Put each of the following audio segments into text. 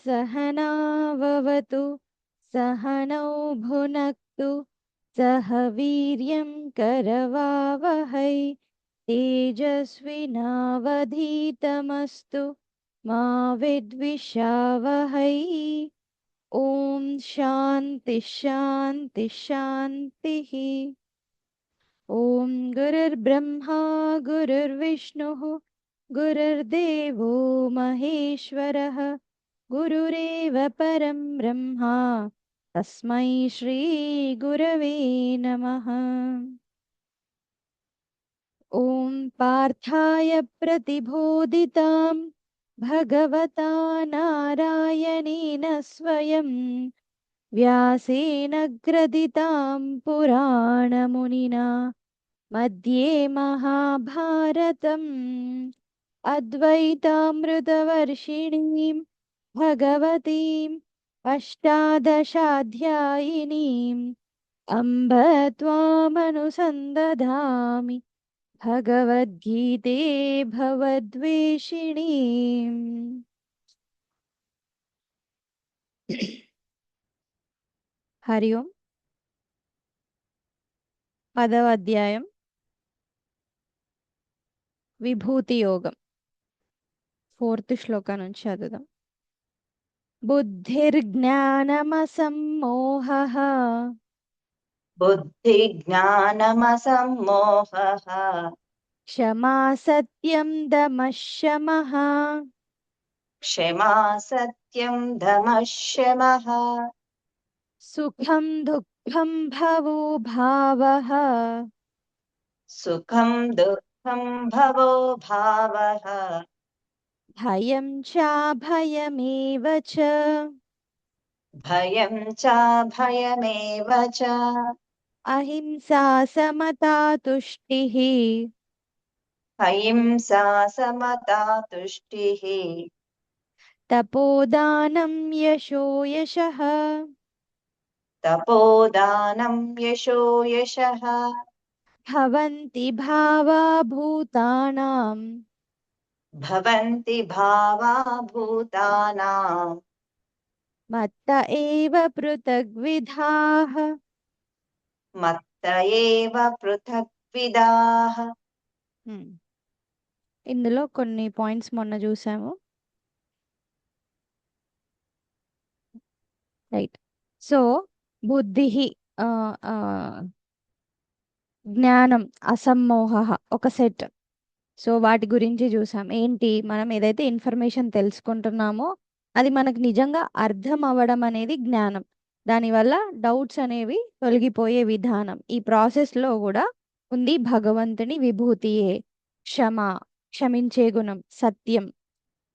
सहनाववतु सहनौ भुनक्तु सह वीर्यं करवावहै तेजस्विनावधीतमस्तु मा विद्विषावहै। ओम शांति शांति शांतिः। ओम गुरुर्ब्रह्मा गुरुर्विष्णुः गुरुर्देवो महेश्वरः गुरुरेव परं ब्रह्मा तस्मै श्री गुरवे नमः। ओम पार्थाय प्रतिबोधितां भगवता नारायणेन स्वयं व्यासेन ग्रथितां पुराणमुनिना मध्ये महाभारतम् अद्वैतामृतवर्षिणीं भगवतीम् अष्टादशाध्यायिनीम् अम्ब त्वामनुसन्दधामि भगवद्गीते भवद्वेषिणीम्। हरि ओम्। 10వ అధ్యాయం విభూతి యోగం 4th శ్లోక నుంచి చదువుదాం. బుద్ధిర్జ్ఞానమసమ్మోహః बुद्धिज्ञानमसम्मोहः క్షమా సత్యం దమః శమః क्षमा सत्यं दमः शमः సుఖం దుఃఖం భవో భావః सुखं दुःखं भवो भावः భయం చాభయమేవ చ भयं च भयमेव च అహింసా సమతా తుష్టిః अहिंसा समता तुष्टिः తపోదానం యశో యశః तपोदानं यशो यशः భవంతి భావా భూతానాం भवन्ति भावा भूतानां మత్త ఏవ పృథగ్విధాః. मत्त एव पृथग्विदाः ఇందులో కొన్ని పాయింట్స్ మొన్న చూసాము, రైట్. సో బుద్ధి, జ్ఞానం, అసమ్మోహ ఒక సెట్. సో వాటి గురించి చూసాం. ఏంటి, మనం ఏదైతే ఇన్ఫర్మేషన్ తెలుసుకుంటున్నామో అది మనకు నిజంగా అర్థం అవ్వడం అనేది జ్ఞానం. దానివల్ల డౌట్స్ అనేవి తొలగిపోయే విధానం. ఈ ప్రాసెస్లో కూడా ఉంది భగవంతుని విభూతియే. క్షమ, క్షమించే గుణం. సత్యం,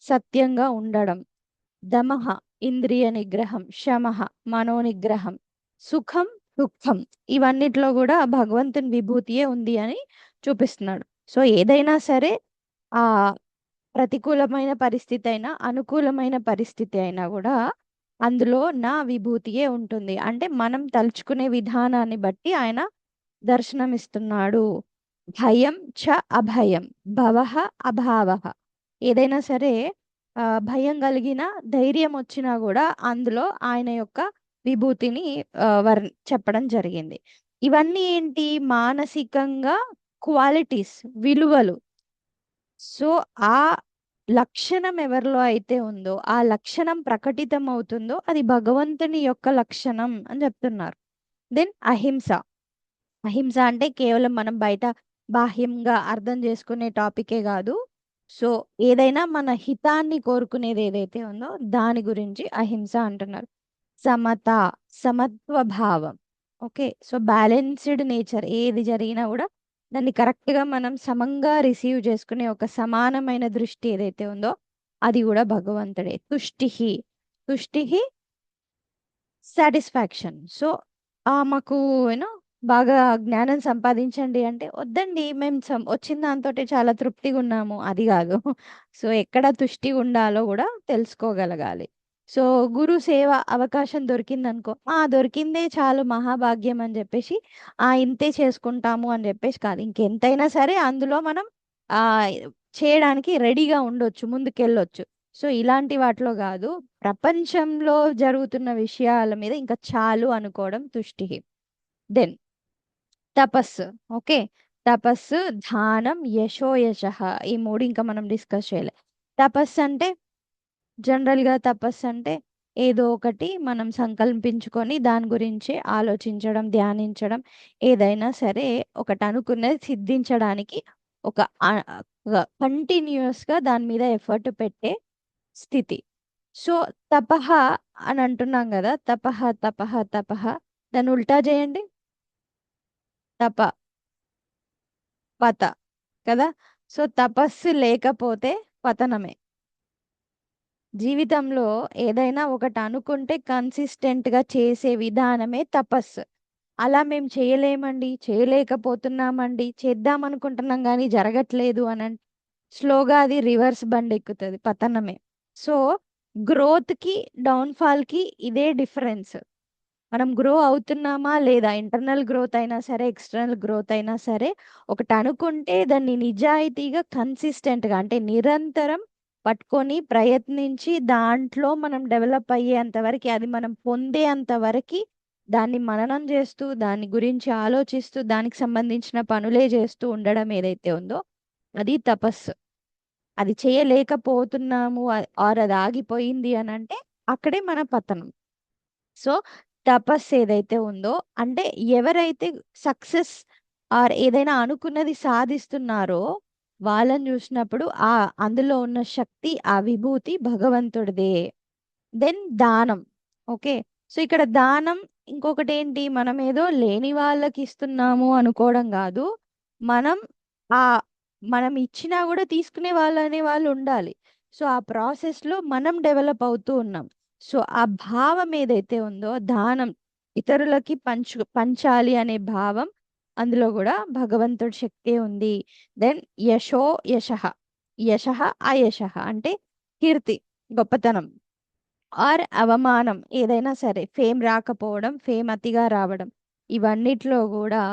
సత్యంగా ఉండడం. దమః, ఇంద్రియ నిగ్రహం. శమః, మనోనిగ్రహం. సుఖం, దుఃఖం, ఇవన్నిట్లో కూడా భగవంతుని విభూతియే ఉంది అని చూపిస్తున్నాడు. సో ఏదైనా సరే, ఆ ప్రతికూలమైన పరిస్థితి అయినా అనుకూలమైన పరిస్థితి అయినా కూడా అందులో నా విభూతియే ఉంటుంది. అంటే మనం తలుచుకునే విధానాన్ని బట్టి ఆయన దర్శనమిస్తున్నాడు. భయం చ అభయం, భవః అభావః. ఏదైనా సరే భయం కలిగిన, ధైర్యం వచ్చినా కూడా అందులో ఆయన యొక్క విభూతిని చెప్పడం జరిగింది. ఇవన్నీ ఏంటి, మానసికంగా క్వాలిటీస్, విలువలు. సో ఆ లక్షణం ఎవరిలో అయితే ఉందో, ఆ లక్షణం ప్రకటితం అవుతుందో అది భగవంతుని యొక్క లక్షణం అని చెప్తున్నారు. దెన్ అహింస. అహింస అంటే కేవలం మనం బయట బాహ్యంగా అర్థం చేసుకునే టాపికే కాదు. సో ఏదైనా మన హితాన్ని కోరుకునేది ఏదైతే ఉందో దాని గురించి అహింస అంటున్నారు. సమత, సమత్వ భావం. Okay, so balanced nature. ఏది జరిగినా కూడా దాన్ని కరెక్ట్గా మనం సమంగా రిసీవ్ చేసుకునే ఒక సమానమైన దృష్టి ఏదైతే ఉందో అది కూడా భగవంతుడే. తుష్టిహి, తుష్టిహి సాటిస్ఫాక్షన్. సో మాకు యూనో బాగా జ్ఞానం సంపాదించండి అంటే వద్దండి, మేము వచ్చిన దాంతో చాలా తృప్తిగా ఉన్నాము, అది కాదు. సో ఎక్కడ తుష్టి ఉండాలో కూడా తెలుసుకోగలగాలి. సో గురు సేవ అవకాశం దొరికిందనుకో, దొరికిందే చాలు మహాభాగ్యం అని చెప్పేసి ఇంతే చేసుకుంటాము అని చెప్పేసి కాదు. ఇంకెంతైనా సరే అందులో మనం చేయడానికి రెడీగా ఉండొచ్చు, ముందుకెళ్ళొచ్చు. సో ఇలాంటి వాటిలో కాదు, ప్రపంచంలో జరుగుతున్న విషయాల మీద ఇంకా చాలు అనుకోవడం తుష్టి. దెన్ తపస్సు. ఓకే, తపస్సు, ధ్యానం, యశో యశ, ఈ మూడు ఇంకా మనం డిస్కస్ చేయలే. తపస్సు అంటే జనరల్గా తపస్సు అంటే ఏదో ఒకటి మనం సంకల్పించుకొని దాని గురించి ఆలోచించడం, ధ్యానించడం, ఏదైనా సరే ఒకటి అనుకున్నది సిద్ధించడానికి ఒక కంటిన్యూస్గా దాని మీద ఎఫర్ట్ పెట్టే స్థితి. సో తపహ అని అంటున్నాం కదా, తపహ తపహ తపహ, దాన్ని ఉల్టా చేయండి, తప పత కదా. సో తపస్సు లేకపోతే పతనమే. జీవితంలో ఏదైనా ఒకటి అనుకుంటే కన్సిస్టెంట్గా చేసే విధానమే తపస్సు. అలా మేము చేయలేమండి, చేయలేకపోతున్నామండి, చేద్దాం అనుకుంటున్నాం కానీ జరగట్లేదు అని అంటే స్లోగా అది రివర్స్ బండి ఎక్కుతుంది, పతనమే. సో గ్రోత్కి డౌన్ఫాల్కి ఇదే డిఫరెన్స్. మనం గ్రో అవుతున్నామా లేదా, ఇంటర్నల్ గ్రోత్ అయినా సరే ఎక్స్టర్నల్ గ్రోత్ అయినా సరే, ఒకటి అనుకుంటే దాన్ని నిజాయితీగా కన్సిస్టెంట్గా అంటే నిరంతరం పట్టుకొని ప్రయత్నించి దాంట్లో మనం డెవలప్ అయ్యేంత వరకు, అది మనం పొందేంత వరకు దాన్ని మననం చేస్తూ దాని గురించి ఆలోచిస్తూ దానికి సంబంధించిన పనులే చేస్తూ ఉండడం ఏదైతే ఉందో అది తపస్సు. అది చేయలేకపోతున్నాము ఆర్ అది ఆగిపోయింది అని అంటే అక్కడే మన పతనం. సో తపస్సు ఏదైతే ఉందో అంటే ఎవరైతే సక్సెస్ ఆర్ ఏదైనా అనుకున్నది సాధిస్తున్నారో వాళ్ళని చూసినప్పుడు ఆ అందులో ఉన్న శక్తి, ఆ విభూతి భగవంతుడిదే. దెన్ దానం. ఓకే, సో ఇక్కడ దానం ఇంకొకటి ఏంటి, మనం ఏదో లేని వాళ్ళకి ఇస్తున్నాము అనుకోవడం కాదు, మనం ఆ మనం ఇచ్చినా కూడా తీసుకునే వాళ్ళు అనే వాళ్ళు ఉండాలి. సో ఆ ప్రాసెస్లో మనం డెవలప్ అవుతూ ఉన్నాం. సో ఆ భావం ఏదైతే ఉందో దానం, ఇతరులకి పంచాలి అనే భావం, అందులో కూడా భగవంతుడి శక్తే ఉంది. దెన్ యశో యశ, యశ అయశ అంటే కీర్తి, గొప్పతనం, ఆర్ అవమానం, ఏదైనా సరే ఫేమ్ రాకపోవడం, ఫేమ్ అతిగా రావడం, ఇవన్నిట్లో కూడా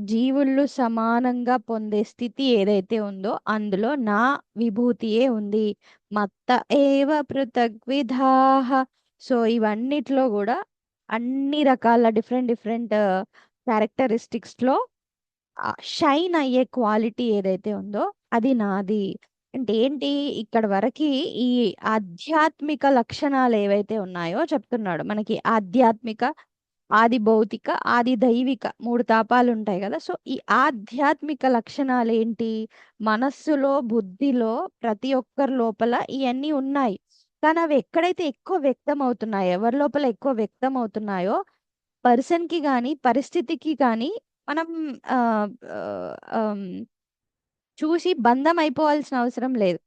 జీవుళ్ళు సమానంగా పొందే స్థితి ఏదైతే ఉందో అందులో నా విభూతియే ఉంది. మత్త ఏవ పృథగ్విధాః. సో ఇవన్నిట్లో కూడా అన్ని రకాల డిఫరెంట్ డిఫరెంట్ క్యారెక్టరిస్టిక్స్లో షైన్ అయ్యే క్వాలిటీ ఏదైతే ఉందో అది నాది. అంటే ఏంటి, ఇక్కడ వరకు ఈ ఆధ్యాత్మిక లక్షణాలు ఏవైతే ఉన్నాయో చెప్తున్నాడు మనకి. ఆధ్యాత్మిక, ఆది భౌతిక, ఆది దైవిక, మూడు తాపాలు ఉంటాయి కదా. సో ఈ ఆధ్యాత్మిక లక్షణాలు ఏంటి, మనస్సులో బుద్ధిలో ప్రతి ఒక్కరి లోపల ఇవన్నీ ఉన్నాయి. కానీ అవి ఎక్కడైతే ఎక్కువ వ్యక్తం అవుతున్నాయో, ఎవరి లోపల ఎక్కువ వ్యక్తం అవుతున్నాయో, పర్సన్కి కానీ పరిస్థితికి కానీ మనం ఆ, ఆ, ఆమ్, చూసి బంధం అయిపోవాల్సిన అవసరం లేదు.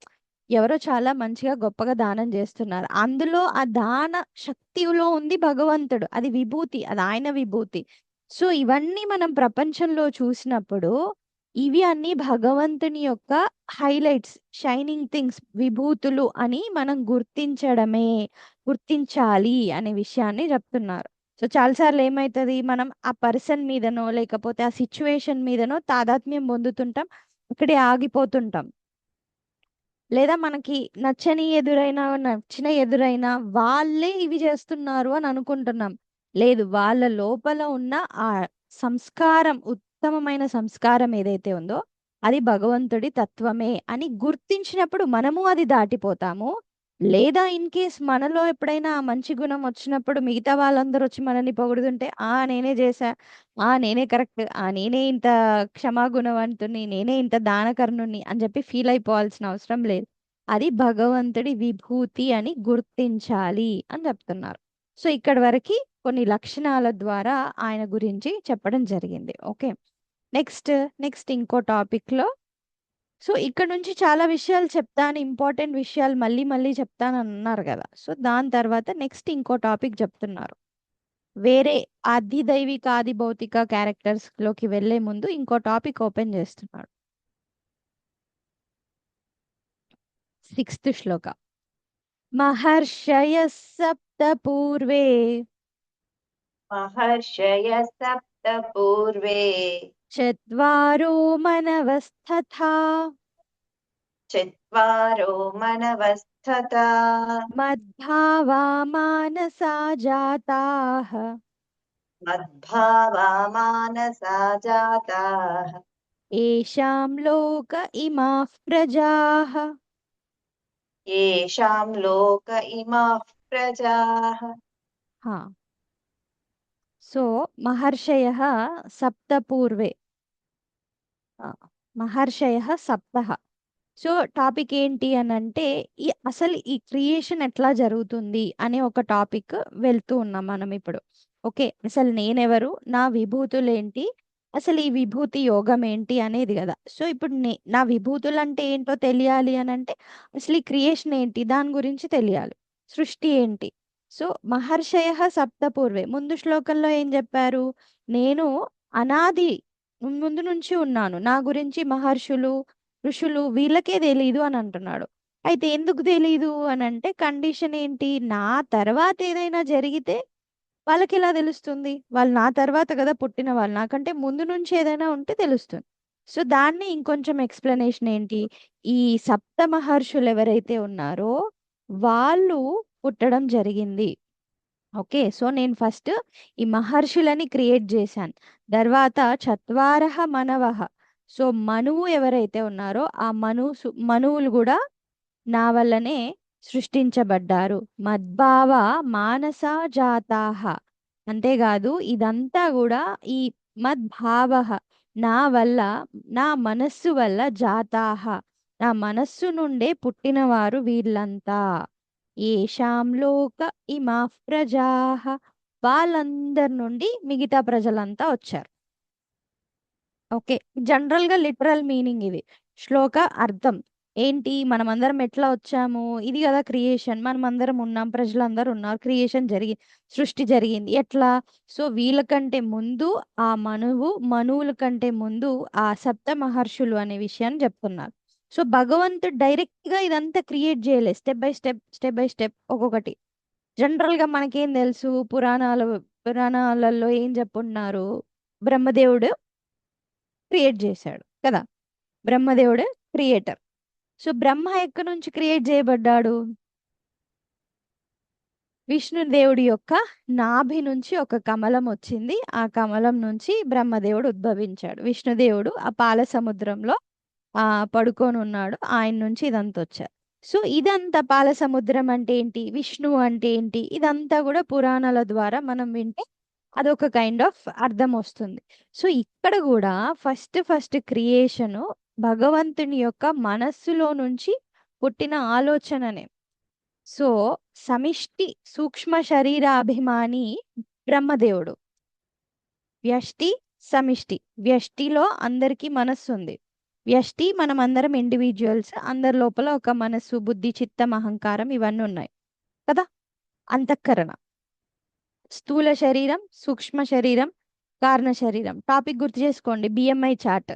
ఎవరో చాలా మంచిగా గొప్పగా దానం చేస్తున్నారు, అందులో ఆ దాన శక్తిలో ఉంది భగవంతుడు, అది విభూతి, అది ఆయన విభూతి. సో ఇవన్నీ మనం ప్రపంచంలో చూసినప్పుడు ఇవి అన్ని భగవంతుని యొక్క హైలైట్స్, షైనింగ్ థింగ్స్, విభూతులు అని మనం గుర్తించాలి అనే విషయాన్ని చెప్తున్నారు. సో చాలాసార్లు ఏమవుతుంది, మనం ఆ పర్సన్ మీదనో లేకపోతే ఆ సిచ్యువేషన్ మీదనో తాదాత్మ్యం పొందుతుంటాం, అక్కడే ఆగిపోతుంటాం. లేదా మనకి నచ్చిన ఎదురైనా వాళ్ళే ఇవి చేస్తున్నారు అని అనుకుంటున్నాం. లేదు, వాళ్ళ లోపల ఉన్న ఆ సంస్కారం, ఉత్తమమైన సంస్కారం ఏదైతే ఉందో అది భగవంతుడి తత్వమే అని గుర్తించినప్పుడు మనము అది దాటిపోతాము. లేదా ఇన్ కేస్ మనలో ఎప్పుడైనా ఆ మంచి గుణం వచ్చినప్పుడు మిగతా వాళ్ళందరూ వచ్చి మనల్ని పొగుడుతుంటే నేనే చేశా, నేనే కరెక్ట్, నేనే ఇంత క్షమాగుణవంతుని, నేనే ఇంత దానకర్ణుని అని చెప్పి ఫీల్ అయిపోవాల్సిన అవసరం లేదు. అది భగవంతుడి విభూతి అని గుర్తించాలి అని చెప్తున్నారు. సో ఇక్కడ వరకు కొన్ని లక్షణాల ద్వారా ఆయన గురించి చెప్పడం జరిగింది. ఓకే, నెక్స్ట్ నెక్స్ట్ ఇంకో టాపిక్లో, సో ఇక్కడ నుంచి చాలా విషయాలు చెప్తాను, ఇంపార్టెంట్ విషయాలు మళ్ళీ మళ్ళీ చెప్తాను అన్నారు కదా. సో దాని తర్వాత నెక్స్ట్ ఇంకో టాపిక్ చెప్తున్నారు. వేరే ఆది దైవిక, ఆది భౌతిక క్యారెక్టర్స్ లోకి వెళ్లే ముందు ఇంకో టాపిక్ ఓపెన్ చేస్తున్నాడు. 6th శ్లోక. మహర్షయ సప్త పూర్వే महर्षयः सप्त पूर्वे చత్వారో మనవస్తథా चत्वारो मनवस्तथा तथा మద్భావా మానసా జాతాః मद्भावा मानसा जाताः ఏషాం లోక ఇమాః ప్రజాః. येषां लोक इमाः प्रजाः హా. సో మహర్షయః సప్త పూర్వే. మహర్షయః సప్తః. సో టాపిక్ ఏంటి అని అంటే అసలు ఈ క్రియేషన్ ఎట్లా జరుగుతుంది అనే ఒక టాపిక్ వెళ్తూ ఉన్నాం మనం ఇప్పుడు. ఓకే, అసలు నేనెవరు, నా విభూతులు ఏంటి, అసలు ఈ విభూతి యోగం ఏంటి అనేది కదా. సో ఇప్పుడు నా విభూతులు అంటే ఏంటో తెలియాలి అని అంటే అసలు ఈ క్రియేషన్ ఏంటి దాని గురించి తెలియాలి, సృష్టి ఏంటి. సో మహర్షయ సప్త పూర్వే, ముందు శ్లోకంలో ఏం చెప్పారు, నేను అనాది ముందు నుంచి ఉన్నాను, నా గురించి మహర్షులు ఋషులు వీళ్ళకే తెలీదు అని అంటున్నాడు. అయితే ఎందుకు తెలీదు అని అంటే కండిషన్ ఏంటి, నా తర్వాత ఏదైనా జరిగితే వాళ్ళకి ఎలా తెలుస్తుంది, వాళ్ళు నా తర్వాత కదా పుట్టిన వాళ్ళు, నాకంటే ముందు నుంచి ఏదైనా ఉంటే తెలుస్తుంది. సో దాన్ని ఇంకొంచెం ఎక్స్ప్లెనేషన్ ఏంటి, ఈ సప్త మహర్షులు ఎవరైతే ఉన్నారో వాళ్ళు పుట్టడం జరిగింది. ఓకే, సో నేను ఫస్ట్ ఈ మహర్షులని క్రియేట్ చేశాను, తర్వాత చత్వారహ మనవహ. సో మనువు ఎవరైతే ఉన్నారో ఆ మనువులు కూడా నా వల్లనే సృష్టించబడ్డారు. మద్భావ మానస జాతాహ. అంతేకాదు ఇదంతా కూడా ఈ మద్భావ, నా వల్ల, నా మనస్సు వల్ల, జాతాహ, నా మనస్సు నుండే పుట్టినవారు వీళ్ళంతా. ఏషాం లోక ఇమా ప్రజాహ, వాళ్ళందరి నుండి మిగతా ప్రజలంతా వచ్చారు. ఓకే, జనరల్ గా లిటరల్ మీనింగ్ ఇది. శ్లోక అర్థం ఏంటి, మనమందరం ఎట్లా వచ్చాము, ఇది కదా క్రియేషన్, మనమందరం ఉన్నాం, ప్రజలందరూ ఉన్నారు, క్రియేషన్ జరిగి సృష్టి జరిగింది ఎట్లా. సో వీళ్ళకంటే ముందు ఆ మనువుల కంటే ముందు ఆ సప్త మహర్షులు అనే విషయాన్ని చెప్తున్నారు. సో భగవంతుడు డైరెక్ట్ గా ఇదంతా క్రియేట్ చేయలేదు, స్టెప్ బై స్టెప్ ఒక్కొక్కటి. జనరల్ గా మనకేం తెలుసు, పురాణాలలో ఏం చెప్పున్నారు, బ్రహ్మదేవుడు క్రియేట్ చేశాడు కదా, బ్రహ్మదేవుడే క్రియేటర్. సో బ్రహ్మ ఎక్కడి నుంచి క్రియేట్ చేయబడ్డాడు, విష్ణుదేవుడి యొక్క నాభి నుంచి ఒక కమలం వచ్చింది, ఆ కమలం నుంచి బ్రహ్మదేవుడు ఉద్భవించాడు. విష్ణుదేవుడు ఆ పాల సముద్రంలో పడుకొని ఉన్నాడు, ఆయన నుంచి ఇదంతా వచ్చారు. సో ఇదంతా పాల సముద్రం అంటే ఏంటి, విష్ణువు అంటే ఏంటి, ఇదంతా కూడా పురాణాల ద్వారా మనం వింటే అదొక కైండ్ ఆఫ్ అర్థం వస్తుంది. సో ఇక్కడ కూడా ఫస్ట్ క్రియేషను భగవంతుని యొక్క మనస్సులో నుంచి పుట్టిన ఆలోచననే. సో సమిష్టి సూక్ష్మ శరీరాభిమాని బ్రహ్మదేవుడు, వ్యష్టి సమిష్టి. వ్యష్టిలో అందరికీ మనస్సు ఉంది, వ్యష్టి మనం అందరం ఇండివిజువల్స్, అందరి లోపల ఒక మనస్సు, బుద్ధి, చిత్తం, అహంకారం ఇవన్నీ ఉన్నాయి కదా. అంతఃకరణ, స్థూల శరీరం, సూక్ష్మ శరీరం, కారణ శరీరం. టాపిక్ గుర్తు చేసుకోండి, బిఎంఐ చార్ట్.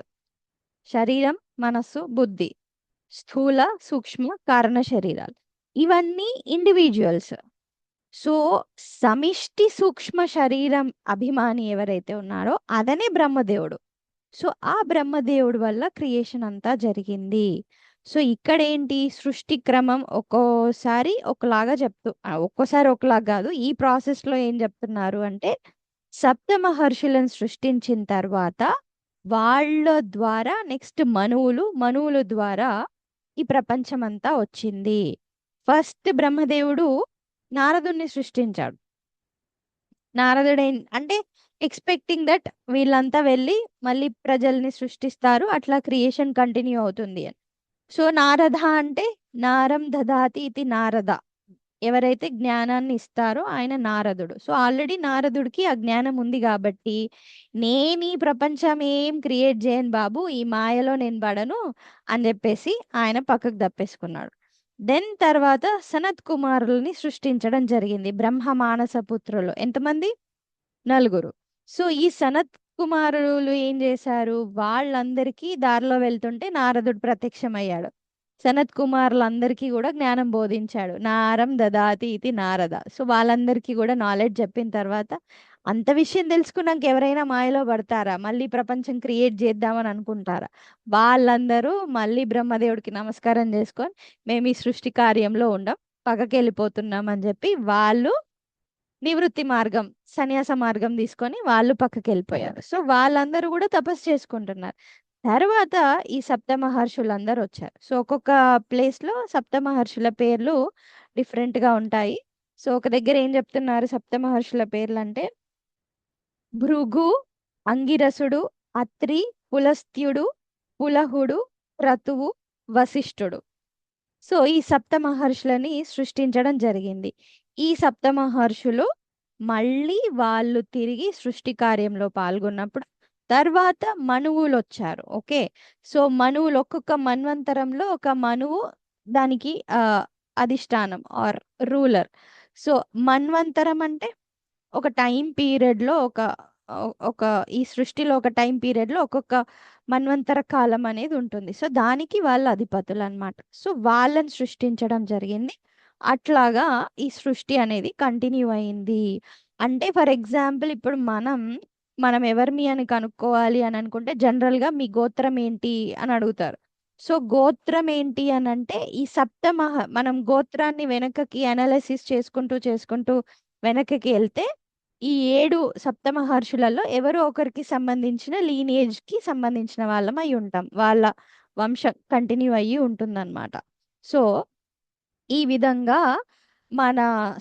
శరీరం, మనస్సు, బుద్ధి, స్థూల, సూక్ష్మ, కారణ శరీరాలు, ఇవన్నీ ఇండివిజువల్స్. సో సమిష్టి సూక్ష్మ శరీరం అభిమాని ఎవరైతే ఉన్నారో అదనే బ్రహ్మదేవుడు. సో ఆ బ్రహ్మదేవుడు వల్ల క్రియేషన్ అంతా జరిగింది. సో ఇక్కడ ఏంటి, సృష్టి క్రమం ఒక్కోసారి ఒకలాగా ఒక్కోసారి ఒకలాగా కాదు, ఈ ప్రాసెస్ లో ఏం చెప్తున్నారు అంటే సప్త మహర్షులను సృష్టించిన తర్వాత వాళ్ళ ద్వారా నెక్స్ట్ మనువుల ద్వారా ఈ ప్రపంచం అంతా వచ్చింది. ఫస్ట్ బ్రహ్మదేవుడు నారదుణ్ణి సృష్టించాడు. నారదుడు అంటే ఎక్స్పెక్టింగ్ దట్ వీళ్ళంతా వెళ్ళి మళ్ళీ ప్రజల్ని సృష్టిస్తారు, అట్లా క్రియేషన్ కంటిన్యూ అవుతుంది అని. సో నారద అంటే నారం దదాతి ఇది నారద, ఎవరైతే జ్ఞానాన్ని ఇస్తారో ఆయన నారదుడు. సో ఆల్రెడీ నారదుడికి ఆ జ్ఞానం ఉంది కాబట్టి నేను ఈ ప్రపంచం ఏం క్రియేట్ చేయను బాబు, ఈ మాయలో నేను పడను అని చెప్పేసి ఆయన పక్కకు దప్పేసుకున్నాడు. దెన్ తర్వాత సనత్ కుమారుల్ని సృష్టించడం జరిగింది. బ్రహ్మ మానస పుత్రులు ఎంతమంది, 4. సో ఈ సనత్ కుమారులు ఏం చేశారు, వాళ్ళందరికీ దారిలో వెళ్తుంటే నారదుడు ప్రత్యక్షమయ్యాడు. సనత్ కుమారులందరికీ కూడా జ్ఞానం బోధించాడు. నారం దదాతి ఇది నారద. సో వాళ్ళందరికీ కూడా నాలెడ్జ్ చెప్పిన తర్వాత అంత విషయం తెలుసుకున్నాక ఎవరైనా మాయలో పడతారా? మళ్ళీ ప్రపంచం క్రియేట్ చేద్దామని అనుకుంటారా? వాళ్ళందరూ మళ్ళీ బ్రహ్మదేవుడికి నమస్కారం చేసుకొని మేము ఈ సృష్టి కార్యంలో ఉండం, పక్కకి వెళ్ళిపోతున్నాం అని చెప్పి వాళ్ళు నివృత్తి మార్గం, సన్యాస మార్గం తీసుకొని వాళ్ళు పక్కకి వెళ్ళిపోయారు. సో వాళ్ళందరూ కూడా తపస్సు చేసుకుంటున్నారు. తర్వాత ఈ సప్త మహర్షులందరూ వచ్చారు. సో ఒక్కొక్క ప్లేస్ లో సప్త మహర్షుల పేర్లు డిఫరెంట్ గా ఉంటాయి. సో ఒక దగ్గర ఏం చెప్తున్నారు సప్త మహర్షుల పేర్లు అంటే భృగు, అంగిరసుడు, అత్రి, పులస్త్యుడు, పులహుడు, క్రతువు, వశిష్ఠుడు. సో ఈ సప్త మహర్షులని సృష్టించడం జరిగింది. ఈ సప్త మహర్షులు మళ్ళీ వాళ్ళు తిరిగి సృష్టి కార్యంలో పాల్గొన్నప్పుడు తర్వాత మనువులు వచ్చారు. ఓకే, సో మనువులు ఒక్కొక్క మన్వంతరంలో ఒక మనువు దానికి అధిష్టానం ఆర్ రూలర్. సో మన్వంతరం అంటే ఒక టైం పీరియడ్ లో ఒక ఈ సృష్టిలో ఒక టైం పీరియడ్ లో ఒక్కొక్క మన్వంతర కాలం అనేది ఉంటుంది. సో దానికి వాళ్ళ అధిపతులు అన్నమాట. సో వాళ్ళని సృష్టించడం జరిగింది. అట్లాగా ఈ సృష్టి అనేది కంటిన్యూ అయింది. అంటే ఫర్ ఎగ్జాంపుల్ ఇప్పుడు మనం ఎవరిమి అని కనుక్కోవాలి అని అనుకుంటే జనరల్ గా మీ గోత్రం ఏంటి అని అడుగుతారు. సో గోత్రం ఏంటి అని అంటే ఈ మనం గోత్రాన్ని వెనకకి అనాలిసిస్ చేసుకుంటూ చేసుకుంటూ వెనకకి వెళ్తే ఈ 7 సప్తమహర్షులలో ఎవరో ఒకరికి సంబంధించిన లీనియేజ్ కి సంబంధించిన వాళ్ళం అయి ఉంటాం. వాళ్ళ వంశం కంటిన్యూ అయ్యి ఉంటుందన్నమాట. సో ఈ విధంగా మన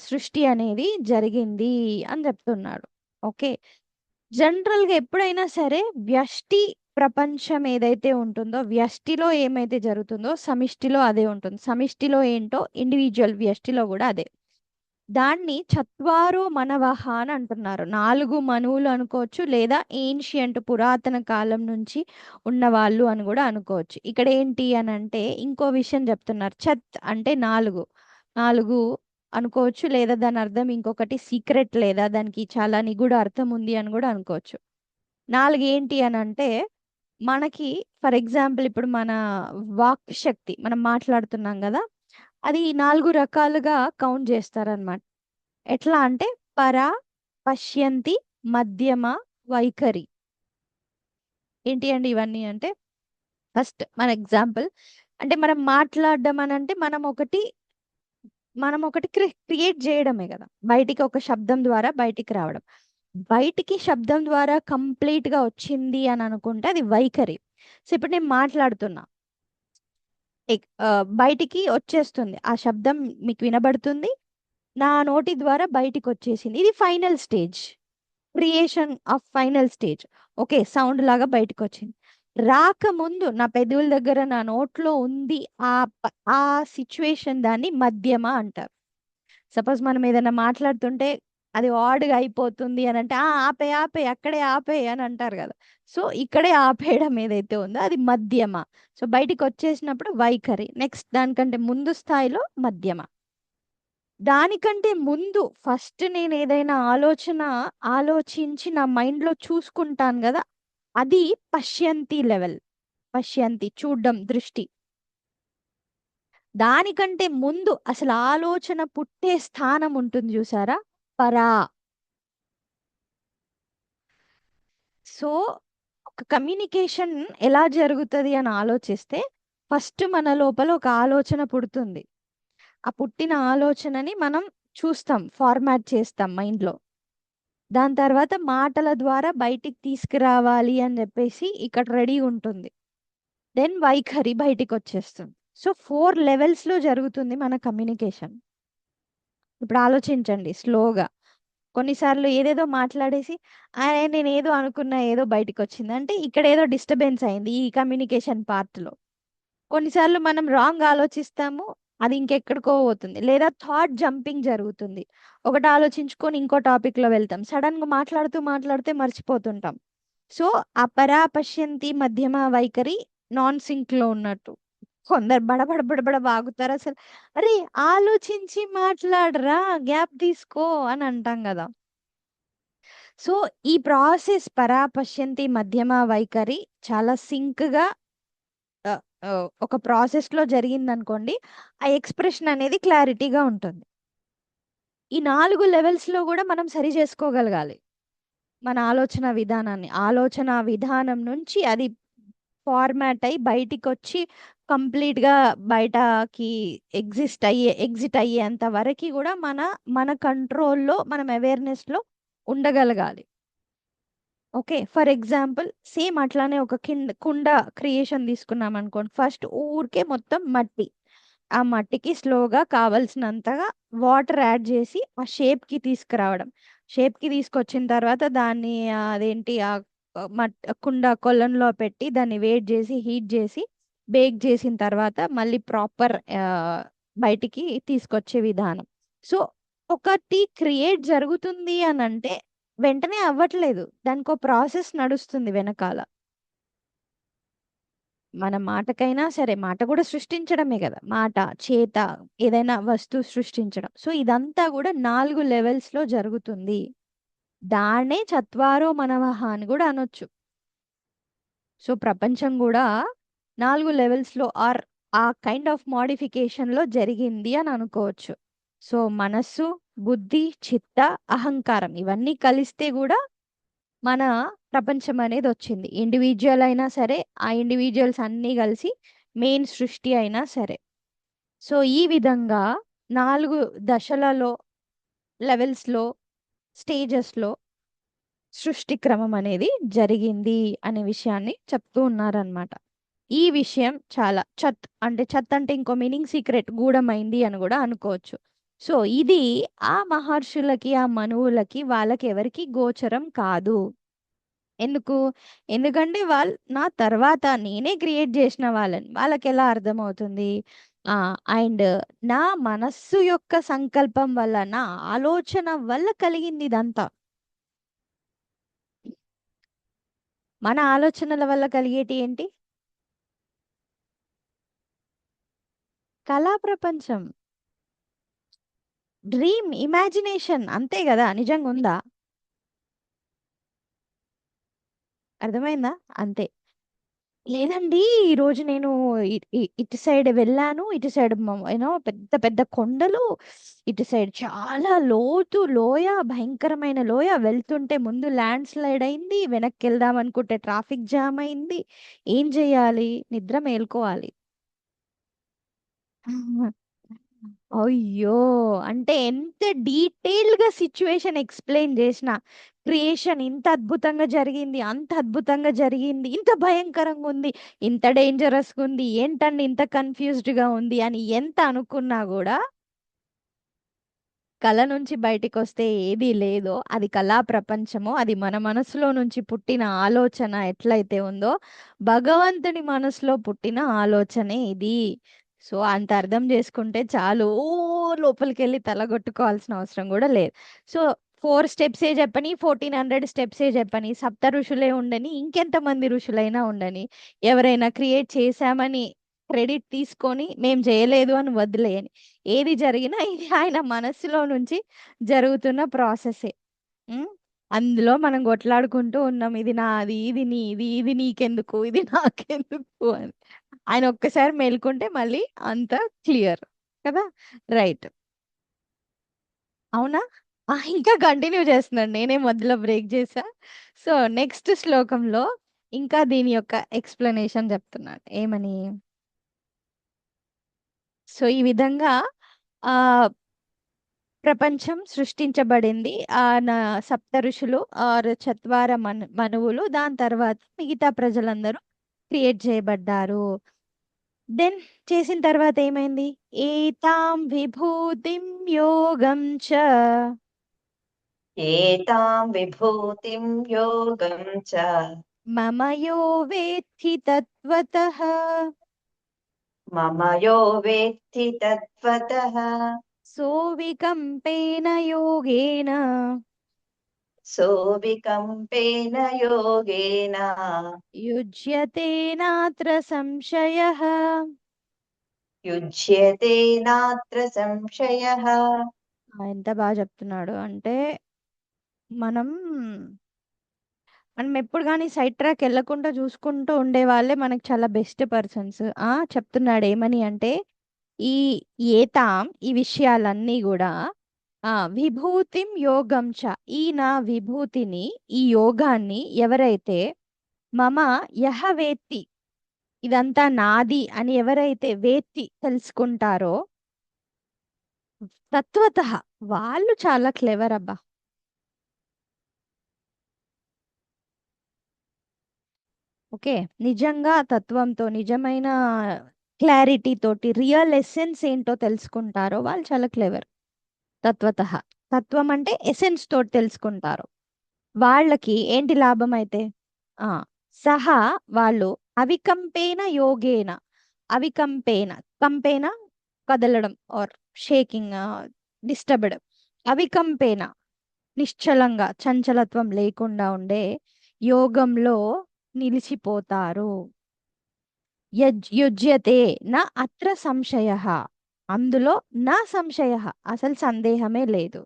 సృష్టి అనేది జరిగింది అని చెప్తున్నాడు. ఓకే, జనరల్ గా ఎప్పుడైనా సరే వ్యష్టి ప్రపంచం ఏదైతే ఉంటుందో, వ్యష్టిలో ఏమైతే జరుగుతుందో సమిష్టిలో అదే ఉంటుంది. సమిష్టిలో ఏంటో ఇండివిజువల్ వ్యష్టిలో కూడా అదే. దాన్ని చత్వారో మనవహ అని అంటున్నారు. 4 మనువులు అనుకోవచ్చు, లేదా ఏన్షియంట్ పురాతన కాలం నుంచి ఉన్నవాళ్ళు అని కూడా అనుకోవచ్చు. ఇక్కడ ఏంటి అని అంటే ఇంకో విషయం చెప్తున్నారు. చత్ అంటే 4 అనుకోవచ్చు, లేదా దాని అర్థం ఇంకొకటి సీక్రెట్, లేదా దానికి చాలా నిగూఢ అర్థం ఉంది అని కూడా అనుకోవచ్చు. 4 ఏంటి అని అంటే మనకి ఫర్ ఎగ్జాంపుల్ ఇప్పుడు మన వాక్ శక్తి మనం మాట్లాడుతున్నాం కదా, అది 4 రకాలుగా కౌంట్ చేస్తారనమాట. ఎట్లా అంటే పర, పశ్యంతి, మధ్యమ, వైఖరి. ఏంటి అండి ఇవన్నీ అంటే ఫస్ట్ మన ఎగ్జాంపుల్ అంటే మనం మాట్లాడడం అని అంటే మనం ఒకటి క్రియేట్ చేయడమే కదా, బయటికి ఒక శబ్దం ద్వారా బయటికి రావడం. బయటికి శబ్దం ద్వారా కంప్లీట్ గా వచ్చింది అని అనుకుంటే అది వైఖరి. సో ఇప్పుడు నేను మాట్లాడుతున్నా, బయటికి వచ్చేస్తుంది ఆ శబ్దం, మీకు వినబడుతుంది, నా నోటి ద్వారా బయటికి వచ్చేసింది. ఇది final stage, creation of final stage. Okay, sound లాగా బయటకు వచ్చింది. రాకముందు నా పెదవుల దగ్గర నా నోట్లో ఉంది ఆ సిచ్యువేషన్ దాన్ని మధ్యమ అంటారు. సపోజ్ మనం ఏదైనా మాట్లాడుతుంటే అది ఆడ్గా అయిపోతుంది అని అంటే ఆపే ఆపే అక్కడే ఆపే అని అంటారు కదా. సో ఇక్కడే ఆపేయడం ఏదైతే ఉందో అది మధ్యమ. సో బయటికి వచ్చేసినప్పుడు వైఖరి. నెక్స్ట్ దానికంటే ముందు స్థాయిలో మధ్యమ. దానికంటే ముందు ఫస్ట్ నేను ఏదైనా ఆలోచించి నా మైండ్ లో చూసుకుంటాను కదా, అది పశ్యంతి లెవెల్. పశ్యంతి చూడ్డం, దృష్టి. దానికంటే ముందు అసలు ఆలోచన పుట్టే స్థానం ఉంటుంది చూసారా, పరా. సో ఒక కమ్యూనికేషన్ ఎలా జరుగుతుంది అని ఆలోచిస్తే ఫస్ట్ మన లోపల ఒక ఆలోచన పుడుతుంది. ఆ పుట్టిన ఆలోచనని మనం చూస్తాం, ఫార్మాట్ చేస్తాం మైండ్లో. దాని తర్వాత మాటల ద్వారా బయటికి తీసుకురావాలి అని చెప్పేసి ఇక్కడ రెడీ ఉంటుంది. దెన్ వైఖరి బయటికి వచ్చేస్తుంది. సో 4 లెవెల్స్లో జరుగుతుంది మన కమ్యూనికేషన్. ఇప్పుడు ఆలోచించండి స్లోగా. కొన్నిసార్లు ఏదేదో మాట్లాడేసి నేను ఏదో అనుకున్నా ఏదో బయటికి వచ్చింది అంటే ఇక్కడ ఏదో డిస్టర్బెన్స్ అయింది ఈ కమ్యూనికేషన్ పార్ట్లో. కొన్నిసార్లు మనం రాంగ్ ఆలోచిస్తాము, అది ఇంకెక్కడికో పోతుంది, లేదా థాట్ జంపింగ్ జరుగుతుంది. ఒకటి ఆలోచించుకొని ఇంకో టాపిక్ లో వెళ్తాం, సడన్ గా మాట్లాడుతూ మాట్లాడితే మర్చిపోతుంటాం. సో అపరా పశ్యంతి మధ్యమ వైఖరి నాన్ సింక్ లో ఉన్నట్టు. కొందరు బడబడ బడబడ వాగుతారు, అసలు అరే ఆలోచించి మాట్లాడరా, గ్యాప్ తీసుకో అని అంటాం కదా. సో ఈ ప్రాసెస్ పరా పశ్యంతి మధ్యమ వైఖరి చాలా సింక్ గా ఒక ప్రాసెస్ లో జరిగింది అనుకోండి, ఆ ఎక్స్ప్రెషన్ అనేది క్లారిటీగా ఉంటుంది. ఈ 4 లెవెల్స్ లో కూడా మనం సరి చేసుకోగలగాలి. మన ఆలోచన విధానం నుంచి అది ఫార్మాట్ అయ్యి బయటికి వచ్చి కంప్లీట్ గా బయటకి ఎగ్జిట్ అయ్యేంత వరకు కూడా మన కంట్రోల్లో మనం అవేర్నెస్ లో ఉండగలగాలి. ఓకే, ఫర్ ఎగ్జాంపుల్ సేమ్ అట్లానే ఒక కుండ క్రియేషన్ తీసుకున్నాం అనుకోండి. ఫస్ట్ ఊరికే మొత్తం మట్టి, ఆ మట్టికి స్లోగా కావలసినంతగా వాటర్ యాడ్ చేసి ఆ షేప్ కి తీసుకురావడం. షేప్ కి తీసుకొచ్చిన తర్వాత దాన్ని అదేంటి కుండ కొలన్లో పెట్టి దాన్ని వేట్ చేసి హీట్ చేసి బేక్ చేసిన తర్వాత మళ్ళీ ప్రాపర్ బయటికి తీసుకొచ్చే విధానం. సో ఒకటి క్రియేట్ జరుగుతుంది అని అంటే వెంటనే అవ్వట్లేదు, దానికి ఒక ప్రాసెస్ నడుస్తుంది వెనకాల. మన మాటకైనా సరే, మాట కూడా సృష్టించడమే కదా, మాట, చేత, ఏదైనా వస్తువు సృష్టించడం. సో ఇదంతా కూడా 4 లెవెల్స్ లో జరుగుతుంది. దాన్నే చత్వారో మనవహ అని కూడా అనొచ్చు. సో ప్రపంచం కూడా 4 లెవెల్స్ లో ఆర్ ఆ కైండ్ ఆఫ్ మోడిఫికేషన్ లో జరిగింది అని అనుకోవచ్చు. సో మనస్సు, బుద్ధి, చిత్త, అహంకారం ఇవన్నీ కలిస్తే కూడా మన ప్రపంచం అనేది వచ్చింది. ఇండివిజువల్ అయినా సరే, ఆ ఇండివిజువల్స్ అన్నీ కలిసి మెయిన్ సృష్టి అయినా సరే. సో ఈ విధంగా 4 దశలలో, లెవెల్స్లో, స్టేజెస్లో సృష్టి క్రమం అనేది జరిగింది అనే విషయాన్ని చెప్తూ ఉన్నారనమాట. ఈ విషయం చాలా చత్ అంటే ఇంకో మీనింగ్ సీక్రెట్, గూఢమైంది అని కూడా అనుకోవచ్చు. సో ఇది ఆ మహర్షులకి, ఆ మనువులకి, వాళ్ళకి ఎవరికి గోచరం కాదు. ఎందుకు? ఎందుకంటే వాళ్ళు నా తర్వాత నేనే క్రియేట్ చేసిన వాళ్ళకి ఎలా అర్థమవుతుంది? అండ్ నా మనస్సు యొక్క సంకల్పం వల్ల, నా ఆలోచన వల్ల కలిగింది ఇదంతా. మన ఆలోచనల వల్ల కలిగేటి ఏంటి? కళా ప్రపంచం, డ్రీమ్, ఇమాజినేషన్, అంతే కదా? నిజంగా ఉందా? అర్థమైందా? అంతే. లేదండి, ఈరోజు నేను ఇటు సైడ్ వెళ్ళాను, ఇటు సైడ్ యూనో పెద్ద పెద్ద కొండలు, ఇటు సైడ్ చాలా లోయ, భయంకరమైన లోయ, వెళ్తుంటే ముందు ల్యాండ్ స్లైడ్ అయింది, వెనక్కి వెళ్దాం అనుకుంటే ట్రాఫిక్ జామ్ అయింది. ఏం చేయాలి? నిద్ర మేల్కోవాలి. అయ్యో! అంటే ఎంత డీటెయిల్డ్‌గా సిట్యుయేషన్ ఎక్స్‌ప్లెయిన్ చేసినా, క్రియేషన్ ఇంత అద్భుతంగా జరిగింది, అంత అద్భుతంగా జరిగింది, ఇంత భయంకరంగుంది, ఇంత డేంజరస్‌గుంది, ఏంటండి ఇంత కన్‌ఫ్యూజ్డ్‌గా ఉంది అని ఎంత అనుకున్నా గూడా, కళ నుంచి బయటికొస్తే ఏదీ లేదో, అది కళా ప్రపంచమో, అది మన మనసులో నుంచి పుట్టిన ఆలోచన ఎట్లయితే ఉందో, భగవంతుని మనసులో పుట్టిన ఆలోచనే ఇది. సో, అంత అర్థం చేసుకుంటే చాలు. లోపలికెళ్ళి తలగొట్టుకోవాల్సిన అవసరం గూడా లేదు. సో, 4 స్టెప్సే చెప్పని, 1400 స్టెప్సే చెప్పని, సప్త ఋషులే ఉండని, ఇంకెంతమంది ఋషులైనా ఉండని, ఎవరైనా క్రియేట్ చేశామని క్రెడిట్ తీసుకొని, మేం చేయలేదు అని వదిలేయని. ఏది జరిగినా ఇది ఆయన మనస్సులో నుంచి జరుగుతున్న ప్రాసెసే. హ్మ్. అందులో మనం కొట్లాడుకుంటూ ఉన్నాం. ఇది నాది, ఇది నీది, ఇది నీకెందుకు, ఇది నాకెందుకు అని. ఆయన ఒక్కసారి మేలుకుంటే మళ్ళీ అంతా క్లియర్ కదా! రైట్. అవునా? ఇంకా కంటిన్యూ చేస్తున్నాను. నేనే మధ్యలో బ్రేక్ చేశా. సో, నెక్స్ట్ శ్లోకంలో ఇంకా దీని యొక్క ఎక్స్‌ప్లనేషన్ చెప్తున్నాడు. ఏమని? సో, ఈ విధంగా ఆహ్ ప్రపంచం సృష్టించబడింది. నా సప్త ఋషులు ఆర్ చత్వార మనువులు, దాని తర్వాత మిగతా ప్రజలందరూ క్రియేట్ చేయబడ్డారు. దెన్ చేసిన తర్వాత ఏమైంది? ఏతాం విభూతిం యోగం చ एतां विभूतिं योगं च మమ యో వేత్తి తత్వతః मम यो वेत्ति तत्त्वतः సోవికంపేన యోగేన सोऽविकम्पेन योगेन యుజ్యతే నాత్ర సంశయః. युज्यते नात्र संशयः। ఎంత బాగా చెప్తున్నాడు అంటే, మనం మనం ఎప్పుడు కానీ సైడ్ ట్రాక్ వెళ్ళకుండా చూసుకుంటూ ఉండే వాళ్ళే మనకు చాలా బెస్ట్ పర్సన్స్. చెప్తున్నాడు ఏమని అంటే, ఈ ఏతాం, ఈ విషయాలన్నీ కూడా విభూతిం యోగం చ, ఈ నా విభూతిని, ఈ యోగాన్ని ఎవరైతే మమ యహ వేత్తి, ఇదంతా నాది అని ఎవరైతే వేత్తి తెలుసుకుంటారో, తత్వత, వాళ్ళు చాలా క్లెవర్ అబ్బా. ఓకే, నిజంగా తత్వంతో, నిజమైన క్లారిటీ తోటి రియల్ ఎసెన్స్ ఏంటో తెలుసుకుంటారో వాళ్ళు చాలా క్లెవర్. తత్వత, తత్వం అంటే ఎసెన్స్ తోటి తెలుసుకుంటారు. వాళ్ళకి ఏంటి లాభం అయితే, ఆ సహా వాళ్ళు అవికంపేన యోగేన, అవికంపేన, కంపేన కదలడం ఆర్ షేకింగ్, డిస్టర్బ్డ్, అవికంపేన నిశ్చలంగా చంచలత్వం లేకుండా ఉండే యోగంలో నిలిచిపోతారు. యుజ్యతే నా అత్ర సంశయ, అందులో నా సంశయ, అసలు సందేహమే లేదు.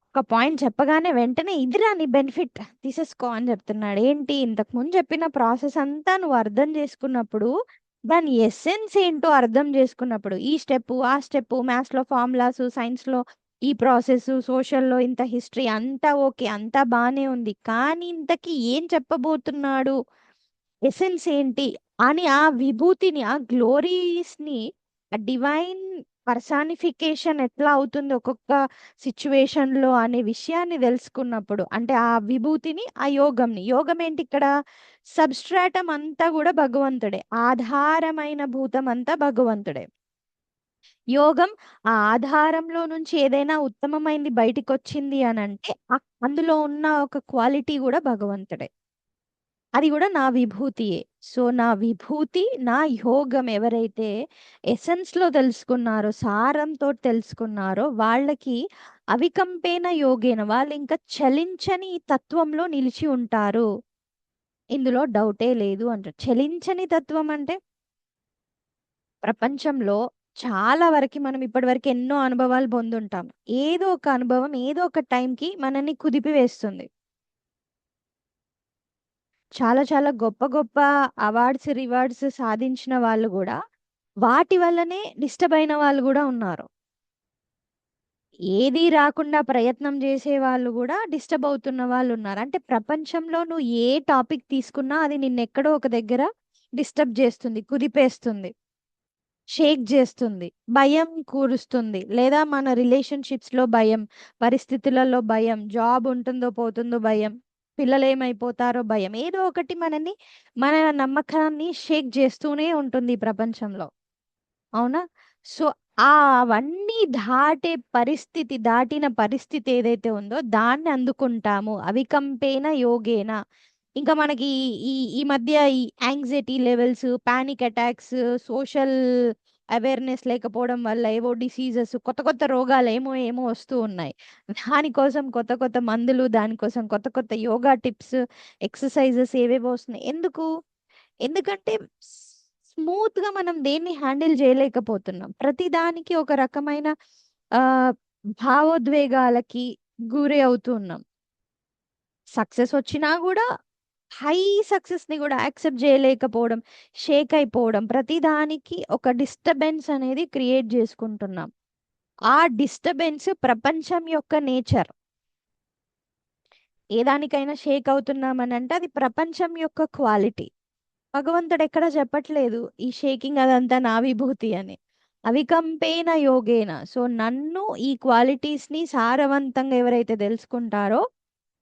ఒక పాయింట్ చెప్పగానే వెంటనే ఇదిరా నీ బెనిఫిట్ తీసేసుకో అని చెప్తున్నాడు. ఏంటి, ఇంతకు ముందు చెప్పిన ప్రాసెస్ అంతా నువ్వు అర్థం చేసుకున్నప్పుడు, దాని ఎసెన్స్ ఏంటో అర్థం చేసుకున్నప్పుడు, ఈ స్టెప్ ఆ స్టెప్, మ్యాథ్స్ లో ఫార్ములాస్, సైన్స్ లో ఈ ప్రాసెస్, సోషల్లో ఇంత హిస్టరీ, అంతా ఓకే, అంతా బానే ఉంది, కానీ ఇంతకీ ఏం చెప్పబోతున్నాడు, ఎసెన్స్ ఏంటి అని, ఆ విభూతిని, ఆ గ్లోరీస్ ని, ఆ డివైన్ పర్సానిఫికేషన్ ఎట్లా అవుతుంది ఒక్కొక్క సిచ్యువేషన్ లో అనే విషయాన్ని తెలుసుకున్నప్పుడు, అంటే ఆ విభూతిని, ఆ యోగంని, యోగం ఏంటి ఇక్కడ, సబ్స్ట్రాటం అంతా కూడా భగవంతుడే, ఆధారమైన భూతం అంతా భగవంతుడే. యోగం ఆ ఆధారంలో నుంచి ఏదైనా ఉత్తమమైంది బయటికి వచ్చింది అని అంటే, అందులో ఉన్న ఒక క్వాలిటీ కూడా భగవంతుడే, అది కూడా నా విభూతియే. సో నా విభూతి, నా యోగం ఎవరైతే ఎసెన్స్ లో తెలుసుకున్నారో, సారంతో తెలుసుకున్నారో, వాళ్ళకి అవికంపేన యోగేన, వాళ్ళు ఇంకా చలించని తత్వంలో నిలిచి ఉంటారు, ఇందులో డౌటే లేదు అంటారు. చలించని తత్వం అంటే, ప్రపంచంలో చాలా వరకు మనం ఇప్పటి వరకు ఎన్నో అనుభవాలు పొందుంటాం. ఏదో ఒక అనుభవం ఏదో ఒక టైంకి మనల్ని కుదిపివేస్తుంది. చాలా చాలా గొప్ప గొప్ప అవార్డ్స్, రివార్డ్స్ సాధించిన వాళ్ళు కూడా వాటి వల్లనే డిస్టర్బ్ అయిన వాళ్ళు కూడా ఉన్నారు. ఏది రాకుండా ప్రయత్నం చేసే వాళ్ళు కూడా డిస్టర్బ్ అవుతున్న వాళ్ళు ఉన్నారు. అంటే ప్రపంచంలో నువ్వు ఏ టాపిక్ తీసుకున్నా అది నిన్నెక్కడో ఒక దగ్గర డిస్టర్బ్ చేస్తుంది, కుదిపేస్తుంది, షేక్ చేస్తుంది, భయం కూరుస్తుంది, లేదా మన రిలేషన్షిప్స్ లో భయం, పరిస్థితులలో భయం, జాబ్ ఉంటుందో పోతుందో భయం, పిల్లలు ఏమైపోతారో భయం, ఏదో ఒకటి మనని, మన నమ్మకాన్ని షేక్ చేస్తూనే ఉంటుంది ఈ ప్రపంచంలో. అవునా? సో అవన్నీ దాటిన పరిస్థితి ఏదైతే ఉందో దాన్ని అందుకుంటాము అవికంపేన యోగేన. ఇంకా మనకి ఈ ఈ మధ్య ఈ anxiety levels, panic attacks, social awareness లేకపోవడం వల్ల ఏవో డిసీజెస్, కొత్త కొత్త రోగాలు ఏమో ఏమో వస్తూ ఉన్నాయి. దానికోసం కొత్త కొత్త మందులు, దానికోసం కొత్త కొత్త యోగా టిప్స్, ఎక్సర్సైజెస్ ఏవేవో వస్తున్నాయి. ఎందుకంటే స్మూత్ గా మనం దేన్ని హ్యాండిల్ చేయలేకపోతున్నాం. ప్రతిదానికి ఒక రకమైన ఆ భావోద్వేగాలకి గురి అవుతున్నాం. సక్సెస్ వచ్చినా కూడా హై సక్సెస్ ని కూడా యాక్సెప్ట్ చేయలేకపోవడం, షేక్ అయిపోవడం, ప్రతిదానికి ఒక డిస్టర్బెన్స్ అనేది క్రియేట్ చేసుకుంటున్నాం. ఆ డిస్టర్బెన్స్ ప్రపంచం యొక్క నేచర్. ఏ దానికైనా షేక్ అవుతున్నామని అంటే అది ప్రపంచం యొక్క క్వాలిటీ. భగవంతుడు ఎక్కడ చెప్పట్లేదు ఈ షేకింగ్ అదంతా నా విభూతి అని. అవికంపేన యోగేన, సో నన్ను, ఈ క్వాలిటీస్ ని సారవంతంగా ఎవరైతే తెలుసుకుంటారో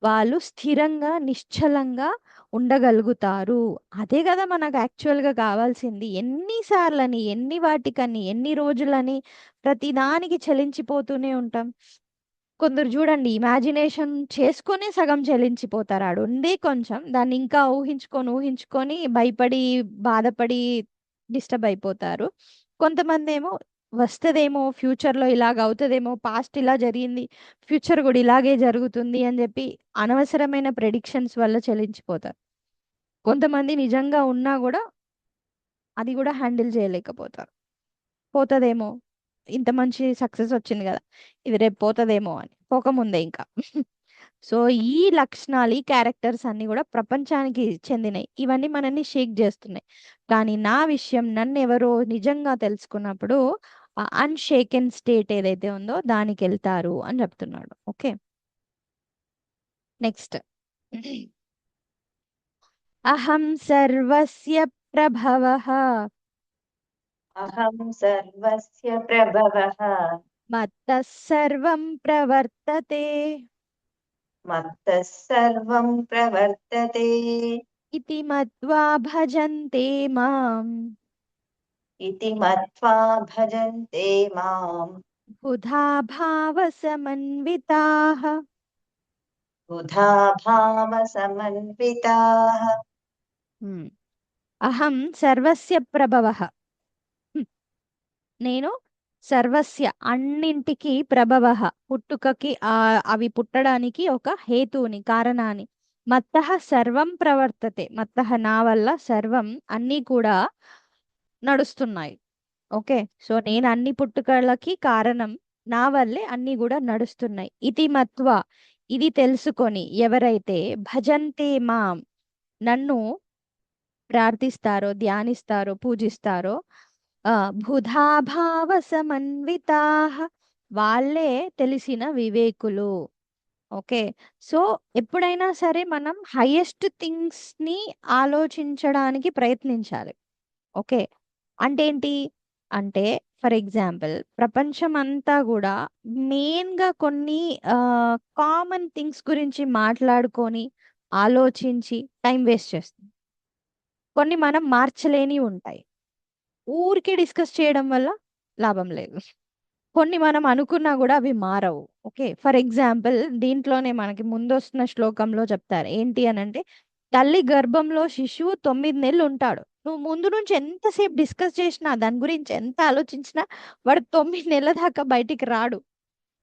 వాళ్ళు స్థిరంగా, నిశ్చలంగా ఉండగలుగుతారు. అదే కదా మనకు యాక్చువల్ గా కావాల్సింది. ఎన్నిసార్లని, ఎన్ని వాటికని, ఎన్ని రోజులని ప్రతిదానికి చలించిపోతూనే ఉంటాం. కొందరు చూడండి, ఇమాజినేషన్ చేసుకొని సగం చెల్లించిపోతారు. ఆడు ఉందే కొంచెం, దాన్ని ఇంకా ఊహించుకొని భయపడి, బాధపడి డిస్టర్బ్ అయిపోతారు. కొంతమంది ఏమో వస్తదేమో, ఫ్యూచర్ లో ఇలాగ అవుతుందేమో, పాస్ట్ ఇలా జరిగింది, ఫ్యూచర్ కూడా ఇలాగే జరుగుతుంది అని చెప్పి అనవసరమైన ప్రెడిక్షన్స్ వల్ల చెల్లించిపోతారు. కొంతమంది నిజంగా ఉన్నా కూడా అది కూడా హ్యాండిల్ చేయలేకపోతారు. పోతదేమో, ఇంత మంచి సక్సెస్ వచ్చింది కదా, ఇది రేపు పోతదేమో అని, పోకముందే ఇంకా. సో ఈ లక్షణాలు, ఈ క్యారెక్టర్స్ అన్ని కూడా ప్రపంచానికి చెందినవి. ఇవన్నీ మనల్ని షేక్ చేస్తున్నాయి. కానీ నా విషయం, నన్ను ఎవరో నిజంగా తెలుసుకున్నప్పుడు అన్షేకెన్ స్టేట్ ఏదైతే ఉందో దానికి వెళ్తారు అని చెప్తున్నాడు. Okay, next. అహం సర్వస్య ప్రభవః అహం సర్వస్య ప్రభవః మత్తః సర్వం ప్రవర్తతే మత్తః సర్వం ప్రవర్తతే ఇతి మత్వా భజంతే మాం ఇతి మత్వా భజంతే మాం బుధా భావ సమన్వితాః. బుధా భావ సమన్వితాః. అహం సర్వస్య ప్రభవః. నేను సర్వస్య అన్నింటికి ప్రభవః పుట్టుకకి అవి పుట్టడానికి ఒక హేతువుని, కారణాన్ని. మత్తః సర్వం ప్రవర్తతే, మత్తః నా వల్ల సర్వం అన్నీ కూడా నడుస్తున్నాయి. ఓకే, సో నేను అన్ని పుట్టుకలకి కారణం, నా వల్లే అన్ని కూడా నడుస్తున్నాయి. ఇది మత్వ, ఇది తెలుసుకొని ఎవరైతే భజంతే మాం నన్ను ప్రార్థిస్తారో, ధ్యానిస్తారో, పూజిస్తారో, బుధాభావ సమన్వితాః వాళ్ళే తెలిసిన వివేకులు. ఓకే, సో ఎప్పుడైనా సరే మనం హైయెస్ట్ థింగ్స్ ని ఆలోచించడానికి ప్రయత్నించాలి. ఓకే, అంటే ఏంటి అంటే, ఫర్ ఎగ్జాంపుల్ ప్రపంచం అంతా కూడా మెయిన్ గా కొన్ని కామన్ థింగ్స్ గురించి మాట్లాడుకొని ఆలోచించి టైం వేస్ట్ చేస్తుంది. కొన్ని మనం మార్చలేని ఉంటాయి, ఊరికే డిస్కస్ చేయడం వల్ల లాభం లేదు. కొన్ని మనం అనుకున్నా కూడా అవి మారవు. ఓకే, ఫర్ ఎగ్జాంపుల్ దీంట్లోనే మనకి ముందొస్తున్న శ్లోకంలో చెప్తారు ఏంటి అని అంటే, తల్లి గర్భంలో శిశువు 9 నెలలు ఉంటాడు. నువ్వు ముందు నుంచి ఎంతసేపు డిస్కస్ చేసినా, దాని గురించి ఎంత ఆలోచించినా వాడు 9 నెలల దాకా బయటికి రాడు.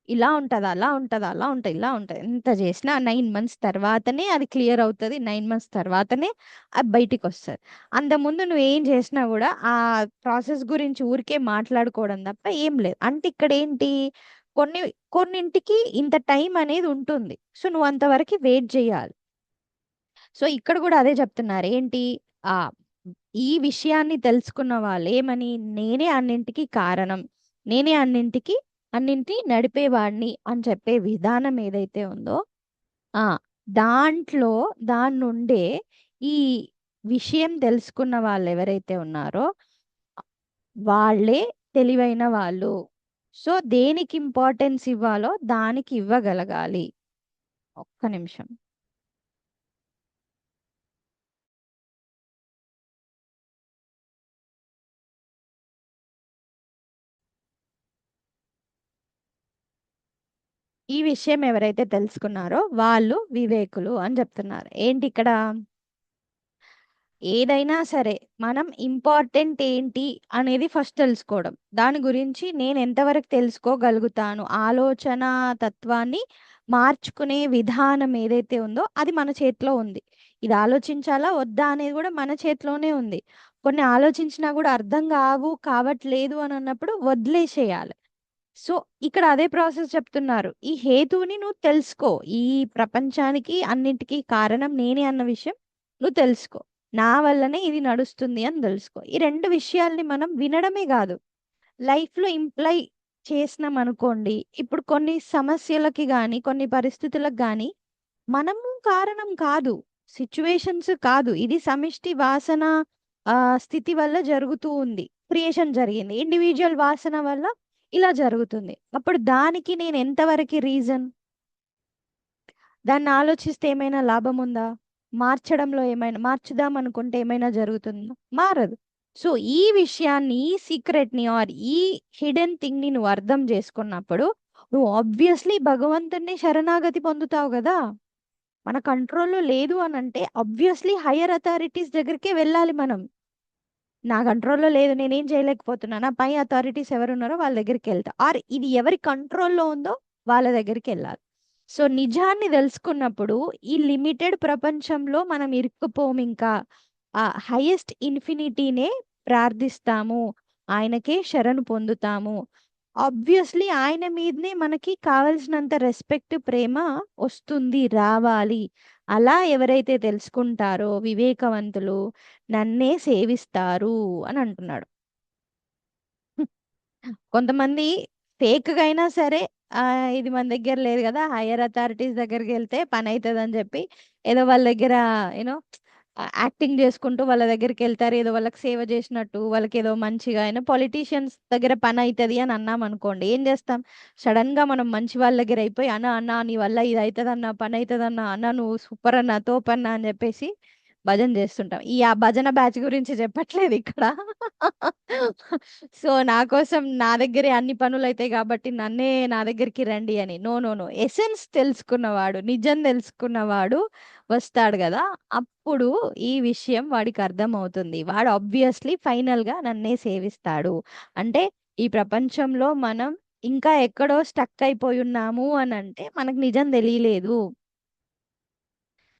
ఇలా ఉంటది, అలా ఉంటది, అలా ఉంటది, ఇలా ఉంటది, ఎంత చేసినా 9 మంత్స్ తర్వాతనే అది క్లియర్ అవుతుంది. 9 మంత్స్ తర్వాతనే అది బయటికి వస్తుంది. అంతకుముందు నువ్వు ఏం చేసినా కూడా ఆ ప్రాసెస్ గురించి ఊరికే మాట్లాడుకోవడం తప్ప ఏం లేదు. అంటే ఇక్కడ ఏంటి, కొన్ని కొన్నింటికి ఇంత టైం అనేది ఉంటుంది. సో నువ్వు అంతవరకు వెయిట్ చేయాలి. సో ఇక్కడ కూడా అదే చెప్తున్నారు ఏంటి, ఆ ఈ విషయాన్ని తెలుసుకున్న వాళ్ళు ఏమని, నేనే అన్నింటికి కారణం, నేనే అన్నింటి నడిపేవాడిని అని చెప్పే విధానం ఏదైతే ఉందో, ఆ దాంట్లో దాని నుండే ఈ విషయం తెలుసుకున్న వాళ్ళు ఎవరైతే ఉన్నారో వాళ్ళే తెలివైన వాళ్ళు. సో దేనికి ఇంపార్టెన్స్ ఇవ్వాలో దానికి ఇవ్వగలగాలి. ఒక్క నిమిషం. ఈ విషయం ఎవరైతే తెలుసుకున్నారో వాళ్ళు వివేకులు అని చెప్తున్నారు. ఏంటి ఇక్కడ, ఏదైనా సరే మనం ఇంపార్టెంట్ ఏంటి అనేది ఫస్ట్ తెలుసుకోవడం. దాని గురించి నేను ఎంతవరకు తెలుసుకోగలుగుతాను, ఆలోచన తత్వాన్ని మార్చుకునే విధానం ఏదైతే ఉందో అది మన చేతిలో ఉంది. ఇది ఆలోచించాలా వద్దా అనేది కూడా మన చేతిలోనే ఉంది. కొన్ని ఆలోచించినా కూడా అర్థం కావట్లేదు అని అన్నప్పుడు వదిలేసేయాలి. సో ఇక్కడ అదే ప్రాసెస్ చెప్తున్నారు. ఈ హేతువుని నువ్వు తెలుసుకో, ఈ ప్రపంచానికి అన్నింటికీ కారణం నేనే అన్న విషయం నువ్వు తెలుసుకో, నా వల్లనే ఇది నడుస్తుంది అని తెలుసుకో. ఈ రెండు విషయాల్ని మనం వినడమే కాదు, లైఫ్ లో ఇంప్లై చేసినాం అనుకోండి. ఇప్పుడు కొన్ని సమస్యలకి గాని కొన్ని పరిస్థితులకు గాని మనము కారణం కాదు, సిచ్యువేషన్స్ కాదు, ఇది సమిష్టి వాసన స్థితి వల్ల జరుగుతూ ఉంది. క్రియేషన్ జరిగింది, ఇండివిజువల్ వాసన వల్ల ఇలా జరుగుతుంది. అప్పుడు దానికి నేను ఎంతవరకు రీజన్, దాన్ని ఆలోచిస్తే ఏమైనా లాభం ఉందా, మార్చడంలో ఏమైనా మార్చుదాం అనుకుంటే ఏమైనా జరుగుతుందా, మారదు. సో ఈ విషయాన్ని, ఈ సీక్రెట్ ని ఆర్ ఈ హిడెన్ థింగ్ ని నువ్వు అర్థం చేసుకున్నప్పుడు నువ్వు ఆబ్వియస్లీ భగవంతుణ్ణి శరణాగతి పొందుతావు కదా. మన కంట్రోల్లో లేదు అని అంటే ఆబ్వియస్లీ హయ్యర్ అథారిటీస్ దగ్గరికే వెళ్ళాలి మనం. నా కంట్రోల్లో లేదు, నేనేం చేయలేకపోతున్నా, నా పై అథారిటీస్ ఎవరున్నారో వాళ్ళ దగ్గరికి వెళ్తా, ఆర్ ఇది ఎవరి కంట్రోల్లో ఉందో వాళ్ళ దగ్గరికి వెళ్ళాలి. సో నిజాన్ని తెలుసుకున్నప్పుడు ఈ లిమిటెడ్ ప్రపంచంలో మనం ఇరుక్కుపోము. ఇంకా ఆ హైయెస్ట్ ఇన్ఫినిటీనే ప్రార్థిస్తాము, ఆయనకే శరణు పొందుతాము. ఆబ్వియస్లీ ఆయన మీదనే మనకి కావలసినంత రెస్పెక్ట్, ప్రేమ వస్తుంది, రావాలి. అలా ఎవరైతే తెలుసుకుంటారో వివేకవంతులు నన్నే సేవిస్తారు అని అంటున్నాడు. కొంతమంది ఫేక్ గా అయినా సరే ఇది మన దగ్గర లేదు కదా, హైయర్ అథారిటీస్ దగ్గరికి వెళ్తే పని అవుతుంది అని చెప్పి ఏదో వాళ్ళ దగ్గర యూనో యాక్టింగ్ చేసుకుంటూ వాళ్ళ దగ్గరికి వెళ్తారు, ఏదో వాళ్ళకి సేవ చేసినట్టు, వాళ్ళకి ఏదో మంచిగా అయినా పొలిటీషియన్స్ దగ్గర పని అవుతుంది అని అన్నాం అనుకోండి, ఏం చేస్తాం? సడన్ గా మనం మంచి వాళ్ళ దగ్గర అయిపోయి అన్న అన్న నీ వల్ల ఇది అవుతుంది అన్న, పని అవుతుంది అన్న, అన్న నువ్వు సూపర్ అన్న, తోపన్న అని చెప్పేసి భజన చేస్తుంటాం. ఆ భజన బ్యాచ్ గురించి చెప్పట్లేదు ఇక్కడ. సో నా కోసం నా దగ్గరే అన్ని పనులు అవుతాయి కాబట్టి నన్నే నా దగ్గరికి రండి అని. నో నో నో, ఎసెన్స్ తెలుసుకున్నవాడు, నిజం తెలుసుకున్నవాడు వస్తాడు కదా, అప్పుడు ఈ విషయం వాడికి అర్థమవుతుంది. వాడు ఆబ్వియస్లీ ఫైనల్ గా నన్నే సేవిస్తాడు. అంటే ఈ ప్రపంచంలో మనం ఇంకా ఎక్కడో స్టక్ అయిపోయి ఉన్నాము అని అంటే మనకు నిజం తెలియలేదు,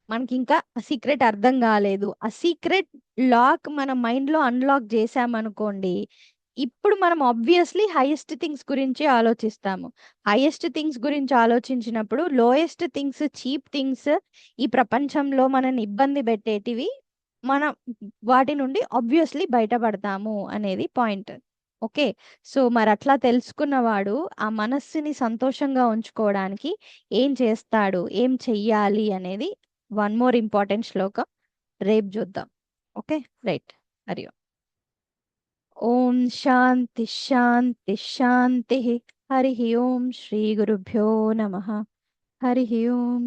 మనకి ఇంకా సీక్రెట్ అర్థం కాలేదు. ఆ సీక్రెట్ లాక్ మన మైండ్ లో అన్లాక్ చేసామనుకోండి, ఇప్పుడు మనం ఆబ్వియస్లీ హైయెస్ట్ థింగ్స్ గురించి ఆలోచిస్తాము. హైయెస్ట్ థింగ్స్ గురించి ఆలోచించినప్పుడు లోయెస్ట్ థింగ్స్, చీప్ థింగ్స్, ఈ ప్రపంచంలో మనని ఇబ్బంది పెట్టేటివి, మనం వాటి నుండి ఆబ్వియస్లీ బయటపడతాము అనేది పాయింట్. ఓకే. సో మరి అట్లా తెలుసుకున్నవాడు ఆ మనస్సుని సంతోషంగా ఉంచుకోవడానికి ఏం చేస్తాడు, ఏం చెయ్యాలి అనేది వన్ మోర్ ఇంపార్టెంట్ శ్లోకం రేపు చూద్దాం. Okay, right. హరి ఓం. ఓం శాంతి శాంతి శాంతి. హరి ఓం. శ్రీ గురుభ్యో నమః. హరి ఓం.